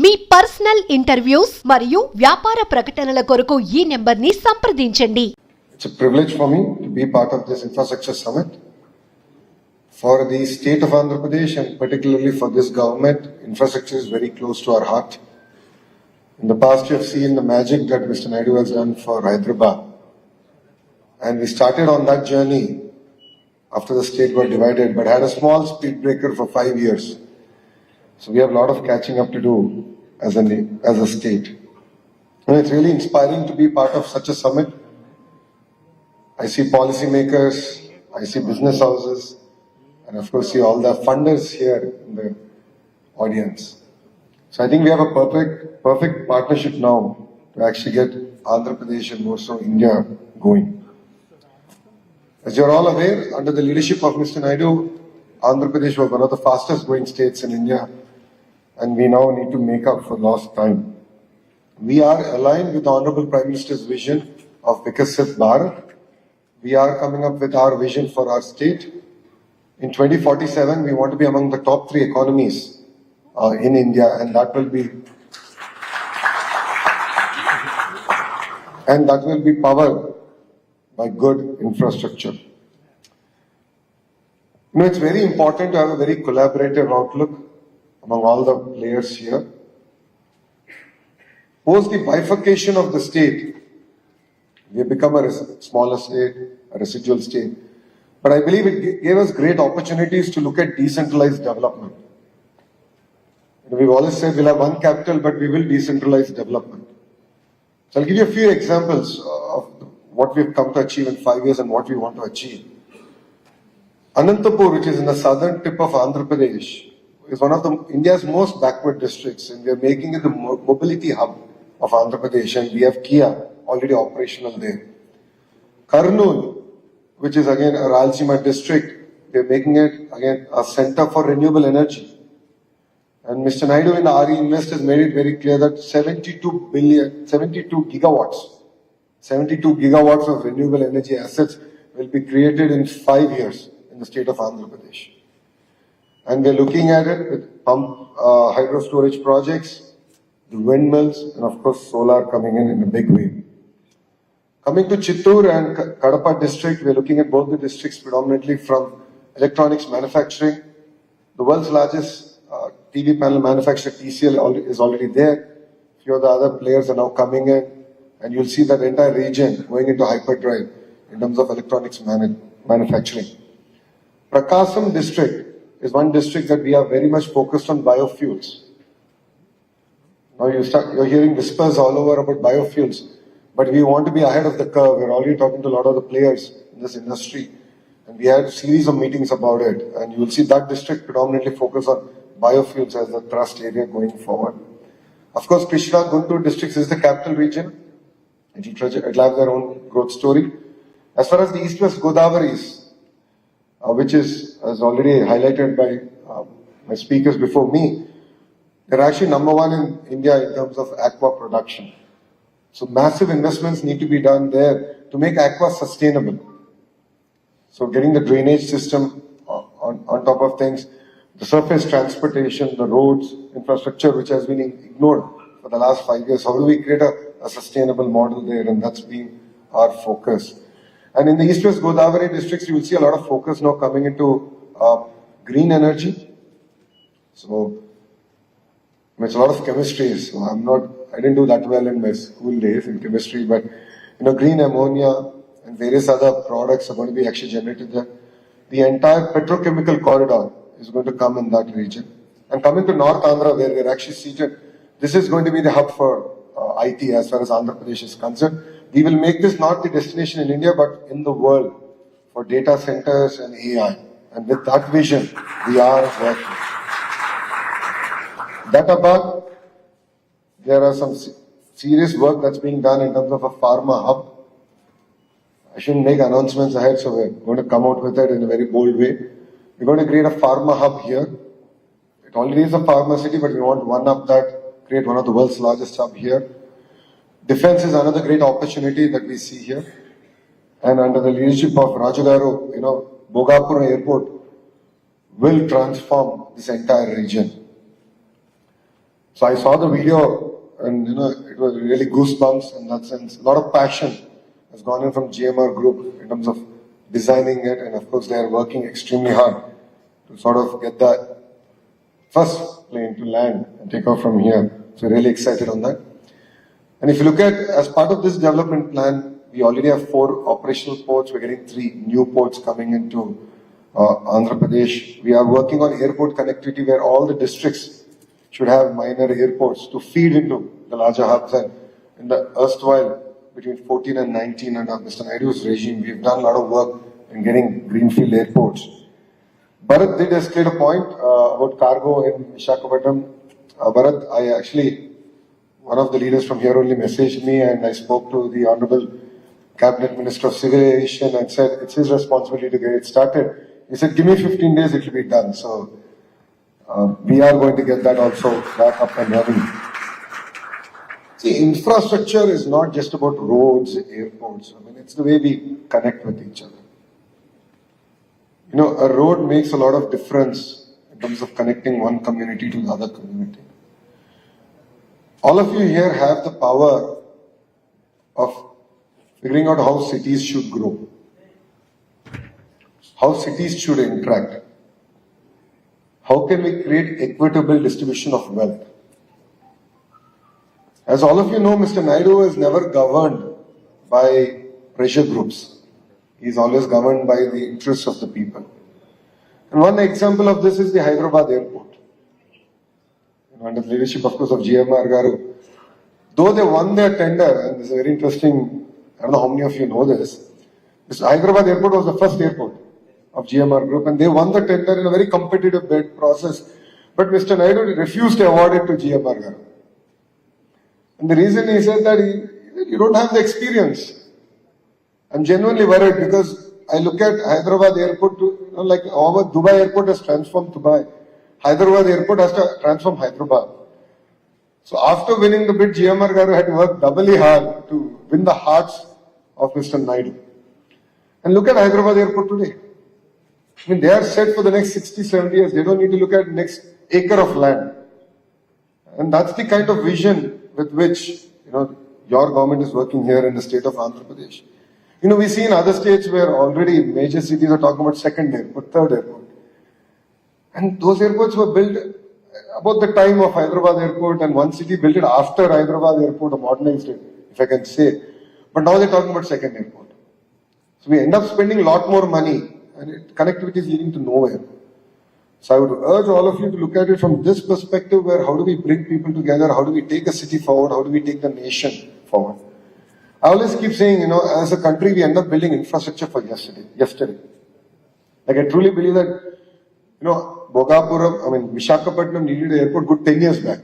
మీ personal interviews మరియు వ్యాపార ప్రకటనల కొరకు ఈ నెంబర్ ని సంప్రదించండి. It's a privilege for me to be part of this infrastructure summit. For the state of Andhra Pradesh and particularly for this government, infrastructure is very close to our heart. In the past, you have seen the magic that Mr. Naidu has done for Hyderabad. And we started on that journey after the state got divided, but had a small speed breaker for 5 years. So we have a lot of catching up to do as a state. And it's really inspiring to be part of such a summit. I see policymakers, I see business houses, and of course see all the funders here in the audience. So I think we have a perfect partnership now to actually get Andhra Pradesh and more so India going. As you're all aware, under the leadership of Mr. Naidu, Andhra Pradesh was one of the fastest growing states in India, and we now need to make up for lost time. We are aligned with the Honorable Prime Minister's vision of Vikasit Bharat. We are coming up with our vision for our state. In 2047, we want to be among the top 3 economies in India, and that will be powered by good infrastructure. You know, it's very important to have a very collaborative outlook among all the players here. Post the bifurcation of the state, we have become a smaller state, a residual state. But I believe it gave us great opportunities to look at decentralized development. We've always said we'll have one capital, but we will decentralize development. So I'll give you a few examples of what we've come to achieve in 5 years and what we want to achieve. Anantapur, which is in the southern tip of Andhra Pradesh, is one of India's most backward districts, and we are making it the mobility hub of Andhra Pradesh, and we have Kia already operational there. Kurnool, which is again a Rayalaseema district, we are making it again a center for renewable energy. And Mr. Naidu in the RE Invest has made it very clear that 72 gigawatts of renewable energy assets will be created in 5 years in the state of Andhra Pradesh. And we're looking at it with hydro storage projects, the windmills, and of course solar coming in a big way. Coming to Chittoor and Kadapa district, we're looking at both the districts predominantly from electronics manufacturing. The world's largest TV panel manufacturer, TCL, is already there. A few of the other players are now coming in, and you'll see that entire region going into hyperdrive in terms of electronics manufacturing. Prakasam district is one district that we are very much focused on biofuels. Now you're hearing whispers all over about biofuels, but we want to be ahead of the curve. We're already talking to a lot of the players in this industry, and we had a series of meetings about it, and you will see that district predominantly focus on biofuels as the thrust area going forward. Of course, Krishna Guntur districts is the capital region. It'll have their own growth story. As far as the East-West Godawaris, which is as already highlighted by my speakers before me, they're actually number 1 in India in terms of aqua production. So massive investments need to be done there to make aqua sustainable. So getting the drainage system on top of things, the surface transportation, the roads, infrastructure, which has been ignored for the last 5 years. How do we create a sustainable model there? And that's been our focus. And in the East-West Godavari districts, you will see a lot of focus now coming into green energy. So it's a lot of chemistry. So I didn't do that well in my school days in chemistry, but green ammonia and various other products are going to be actually generated there. The entire petrochemical corridor is going to come in that region. And coming to North Andhra, where we're actually seated, this is going to be the hub for IT as far as Andhra Pradesh is concerned. We will make this not the destination in India, but in the world for data centers and AI. And with that vision, we are working. That above, there are some serious work that's being done in terms of a pharma hub. I shouldn't make announcements ahead, so we're going to come out with it in a very bold way. We're going to create a pharma hub here. It already is a pharma city, but we want to one up that, create one of the world's largest hub here. Defense is another great opportunity that we see here. And under the leadership of Rajagaru, Bogapur Airport will transform this entire region. So I saw the video and it was really goosebumps in that sense. A lot of passion has gone in from GMR Group in terms of designing it, and of course they are working extremely hard to sort of get the first plane to land and take off from here. So really excited on that. And if you look at, as part of this development plan, we already have 4 operational ports. We're getting 3 new ports coming into Andhra Pradesh. We are working on airport connectivity where all the districts should have minor airports to feed into the larger hubs. And in the erstwhile, between 14 and 19 under Mr. Naidu's regime, we've done a lot of work in getting greenfield airports. Bharat did escalate a point about cargo in Visakhapatnam. Bharat, one of the leaders from here only messaged me, and I spoke to the Honorable Cabinet Minister of Civil Aviation and said it's his responsibility to get it started. He said, give me 15 days, it will be done. So we are going to get that also back up and running. See, infrastructure is not just about roads, airports. I mean, it's the way we connect with each other. A road makes a lot of difference in terms of connecting one community to the other community. All of you here have the power of figuring out how cities should grow, how cities should interact, how can we create equitable distribution of wealth. As all of you know, Mr. Naidu is never governed by pressure groups. He is always governed by the interests of the people. And one example of this is the Hyderabad airport. Under the leadership, of course, of GMR Garu. Though they won their tender, and this is very interesting, I don't know how many of you know this, Hyderabad airport was the first airport of GMR Group, and they won the tender in a very competitive bid process. But Mr. Naidu refused to award it to GMR Garu. And the reason he said that you don't have the experience. I'm genuinely worried because I look at Hyderabad airport like how Dubai airport has transformed Dubai. Hyderabad airport has to transform Hyderabad. So after winning the bid, GMR Garu had to work doubly hard to win the hearts of Mr. Naidu. And look at Hyderabad airport today. I mean, they are set for the next 60, 70 years. They don't need to look at next acre of land. And that's the kind of vision with which, your government is working here in the state of Andhra Pradesh. We see in other states where already major cities are talking about second airport, third airport. And those airports were built about the time of Hyderabad airport, and one city built it after Hyderabad airport or modernized it, if I can say. But now they're talking about second airport. So we end up spending a lot more money, and connectivity is leading to nowhere. So I would urge all of you to look at it from this perspective, where how do we bring people together, how do we take a city forward, how do we take the nation forward. I always keep saying, as a country, we end up building infrastructure for yesterday. Like I truly believe that, Visakhapatnam needed an airport good 10 years back.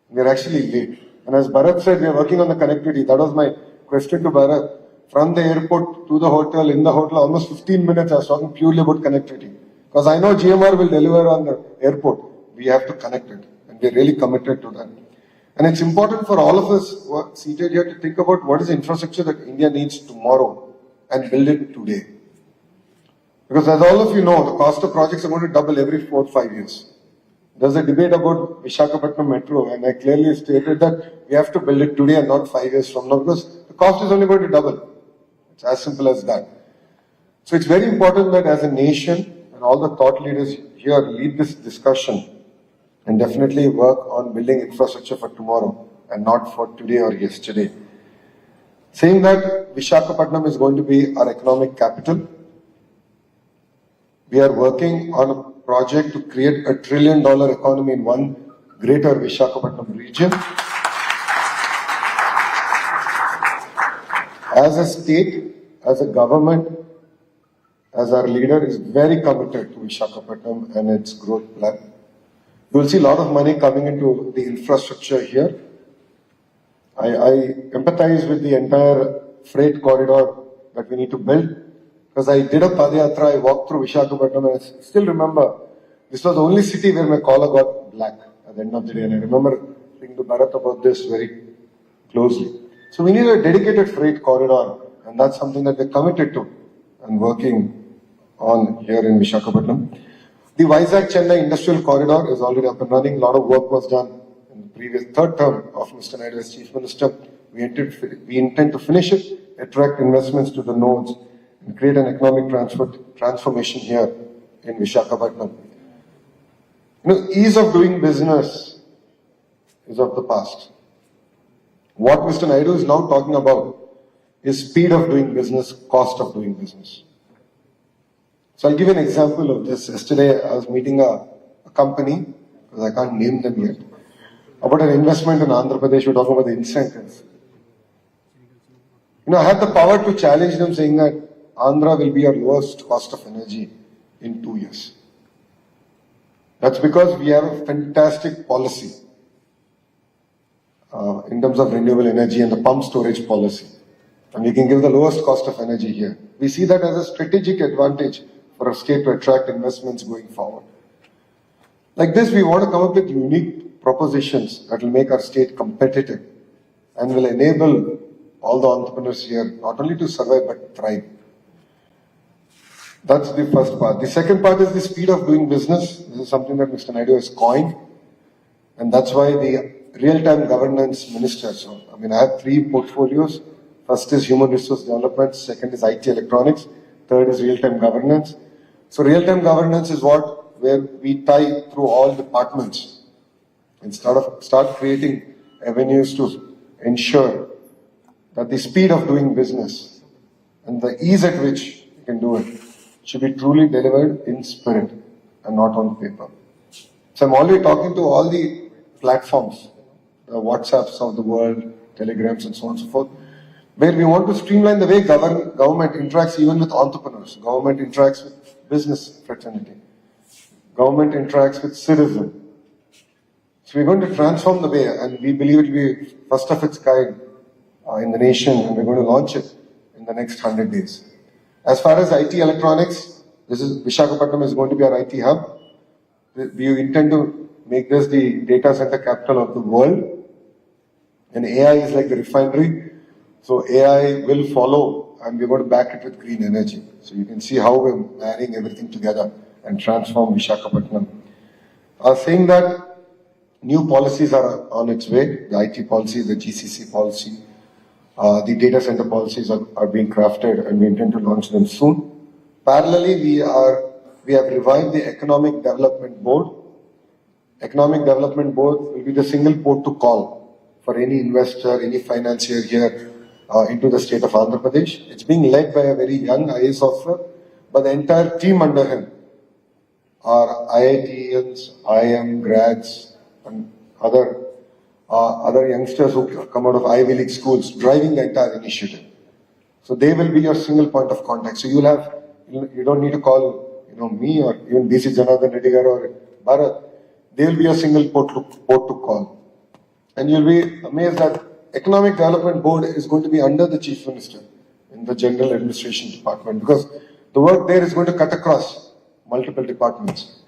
We're actually late. And as Bharat said, we are working on the connectivity. That was my question to Bharat. From the airport to the hotel, in the hotel, almost 15 minutes, I was talking purely about connectivity. Because I know GMR will deliver on the airport. We have to connect it. And we're really committed to that. And it's important for all of us who are seated here to think about what is the infrastructure that India needs tomorrow and build it today. Because as all of you know, the cost of projects are going to double every 4 or 5 years. There's a debate about Visakhapatnam Metro, and I clearly stated that we have to build it today and not 5 years from now, because the cost is only going to double. It's as simple as that. So it's very important that as a nation, and all the thought leaders here lead this discussion and definitely work on building infrastructure for tomorrow and not for today or yesterday. Saying that Visakhapatnam is going to be our economic capital, we are working on a project to create $1 trillion economy in one greater Visakhapatnam region. As a state, as a government, as our leader is very committed to Visakhapatnam and its growth plan. You will see a lot of money coming into the infrastructure here. I empathize with the entire freight corridor that we need to build, because I did a Padayatra, I walked through Visakhapatnam, and I still remember this was the only city where my collar got black at the end of the day, and I remember speaking to Bharat about this very closely. So we need a dedicated freight corridor, and that's something that we're committed to and working on here in Visakhapatnam. The Vizag-Chennai Industrial Corridor is already up and running. A lot of work was done in the previous third term of Mr. Naidu as Chief Minister. We intend to finish it, attract investments to the nodes, and create an economic transformation here in Visakhapatnam. Ease of doing business is of the past. What Mr. Naidu is now talking about is speed of doing business, cost of doing business. So I'll give you an example of this. Yesterday I was meeting a company, because I can't name them yet, about an investment in Andhra Pradesh. We're talking about the incentives. I had the power to challenge them, saying that Andhra will be your lowest cost of energy in 2 years. That's because we have a fantastic policy in terms of renewable energy and the pump storage policy. And we can give the lowest cost of energy here. We see that as a strategic advantage for our state to attract investments going forward. Like this, we want to come up with unique propositions that will make our state competitive and will enable all the entrepreneurs here not only to survive but thrive. That's the first part. The second part is the speed of doing business. This is something that Mr. Naidu has coined, and that's why the real-time governance minister. I have 3 portfolios. First is human resource development, second is IT electronics, third is real-time governance. So real-time governance is where we tie through all departments and start creating avenues to ensure that the speed of doing business and the ease at which you can do it should be truly delivered in spirit and not on paper. So I'm already talking to all the platforms, the WhatsApps of the world, Telegrams and so on and so forth, where we want to streamline the way government interacts even with entrepreneurs. Government interacts with business fraternity. Government interacts with citizens. So we're going to transform the way, and we believe it will be first of its kind in the nation, and we're going to launch it in the next 100 days. As far as IT electronics, Visakhapatnam is going to be our IT hub. We intend to make this the data center capital of the world. And AI is like the refinery. So AI will follow, and we're going to back it with green energy. So you can see how we're marrying everything together and transform Visakhapatnam. Saying that new policies are on its way, the IT policy, the GCC policy, the data center policies are being crafted, and we intend to launch them soon. Parallelly, we have revived the Economic Development Board. Economic Development Board will be the single port to call for any investor, any financier here into the state of Andhra Pradesh. It's being led by a very young IAS officer, but the entire team under him are IITians, IIM grads, and other youngsters who come out of Ivy League schools driving the entire initiative. So they will be your single point of contact. So you don't need to call me or even BC Janardhan Reddy or Bharat. They will be a single port to call. And you'll be amazed that Economic Development Board is going to be under the Chief Minister in the General Administration Department, because the work there is going to cut across multiple departments.